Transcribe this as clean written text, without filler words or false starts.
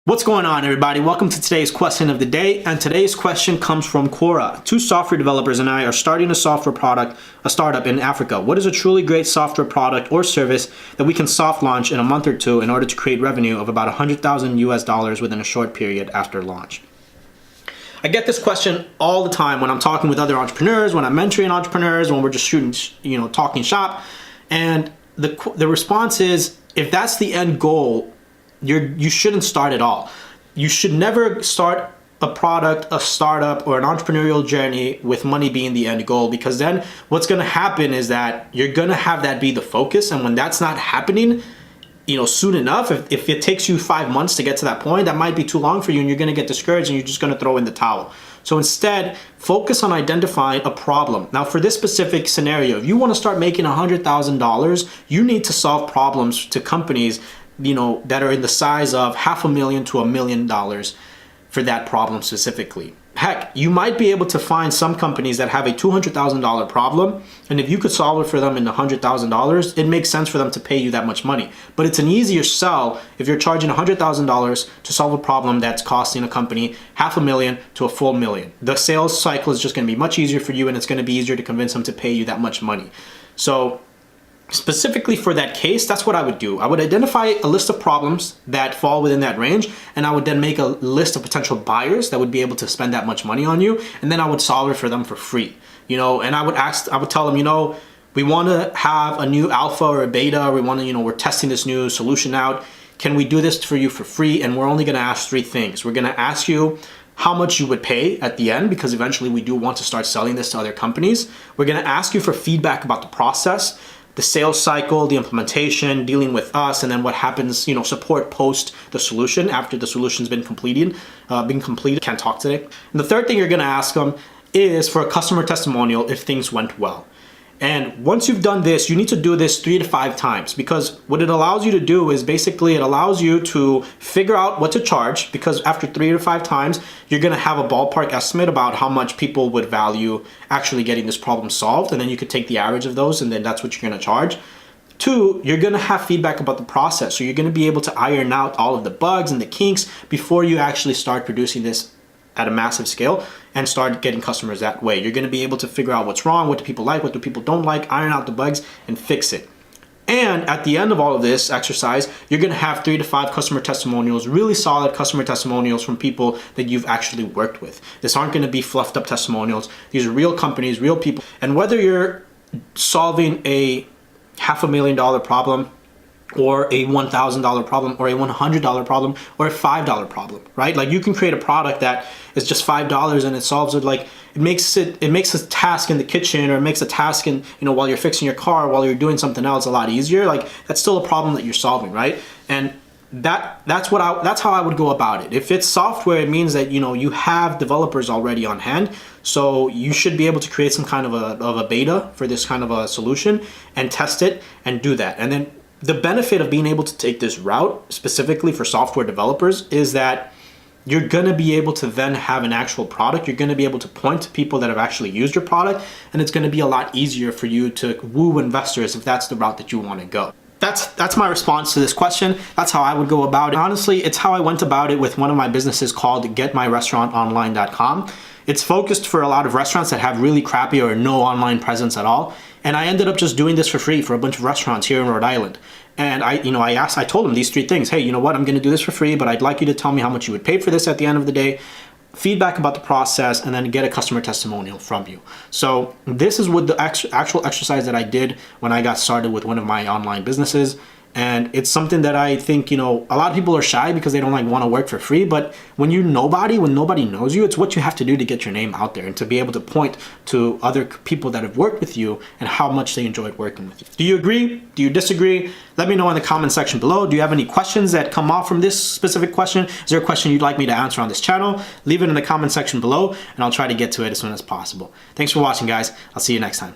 What's going on, everybody? Welcome to today's question of the day, and today's question comes from Quora. Two software developers and I are starting a startup in Africa. What is a truly great software product or service that we can soft launch in a month or two in order to create revenue of about 100,000 US dollars within a short period after launch? I get this question all the time when I'm talking with other entrepreneurs, when I'm mentoring entrepreneurs, when we're just talking shop, and the response is, if that's the end goal, you shouldn't start at all. You should never start a product, a startup, or an entrepreneurial journey with money being the end goal, because then what's going to happen is that you're going to have that be the focus, and when that's not happening, soon enough, if it takes you 5 months to get to that point, that might be too long for you, and you're going to get discouraged and you're just going to throw in the towel. So instead, focus on identifying a problem. Now, for this specific scenario, if you want to start making $100,000, you need to solve problems to companies that are in the size of $500,000 to $1 million for that problem specifically. Heck, you might be able to find some companies that have a $200,000 problem, and if you could solve it for them in $100,000, it makes sense for them to pay you that much money. But it's an easier sell if you're charging $100,000 to solve a problem that's costing a company $500,000 to a full million. The sales cycle is just going to be much easier for you, and it's going to be easier to convince them to pay you that much money. So specifically for that case, that's what I would do. I would identify a list of problems that fall within that range, and I would then make a list of potential buyers that would be able to spend that much money on you, and then I would solve it for them for free. And I would tell them, we want to have a new alpha or a beta, or we're testing this new solution out. Can we do this for you for free? And we're only going to ask 3 things. We're going to ask you how much you would pay at the end, because eventually we do want to start selling this to other companies. We're going to ask you for feedback about the process, the sales cycle, the implementation, dealing with us, and then what happens, support post the solution after the solution's been completed. Can't talk today. And the third thing you're going to ask them is for a customer testimonial if things went well. And once you've done this, you need to do this 3 to 5 times, because what it allows you to do is basically it allows you to figure out what to charge, because after 3 to 5 times, you're going to have a ballpark estimate about how much people would value actually getting this problem solved. And then you could take the average of those, and then that's what you're going to charge. 2, you're going to have feedback about the process. So you're going to be able to iron out all of the bugs and the kinks before you actually start producing this at a massive scale and start getting customers that way. You're going to be able to figure out what's wrong, what do people like, what do people don't like, iron out the bugs and fix it. And at the end of all of this exercise, you're going to have 3 to 5 customer testimonials, really solid customer testimonials from people that you've actually worked with. This aren't going to be fluffed up testimonials. These are real companies, real people. And whether you're solving a $500,000 problem, or a $1,000 problem, or a $100 problem, or a $5 problem, right? Like, you can create a product that is just $5 and it solves it. Like, it makes a task in the kitchen, or it makes a task in, while you're fixing your car, while you're doing something else, a lot easier. Like, that's still a problem that you're solving, right? And that's how I would go about it. If it's software, it means that you have developers already on hand, so you should be able to create some kind of a beta for this kind of a solution and test it and do that. And then the benefit of being able to take this route specifically for software developers is that you're going to be able to then have an actual product. You're going to be able to point to people that have actually used your product, and it's going to be a lot easier for you to woo investors if that's the route that you want to go. That's my response to this question. That's how I would go about it. Honestly, it's how I went about it with one of my businesses called getmyrestaurantonline.com. It's focused for a lot of restaurants that have really crappy or no online presence at all. And I ended up just doing this for free for a bunch of restaurants here in Rhode Island. And I told them these 3 things. Hey, you know what? I'm going to do this for free, but I'd like you to tell me how much you would pay for this at the end of the day, feedback about the process, and then get a customer testimonial from you. So this is what the actual exercise that I did when I got started with one of my online businesses. And it's something that I think, a lot of people are shy because they don't want to work for free. But when nobody knows you, it's what you have to do to get your name out there and to be able to point to other people that have worked with you and how much they enjoyed working with you. Do you agree? Do you disagree? Let me know in the comment section below. Do you have any questions that come off from this specific question? Is there a question you'd like me to answer on this channel? Leave it in the comment section below, and I'll try to get to it as soon as possible. Thanks for watching, guys. I'll see you next time.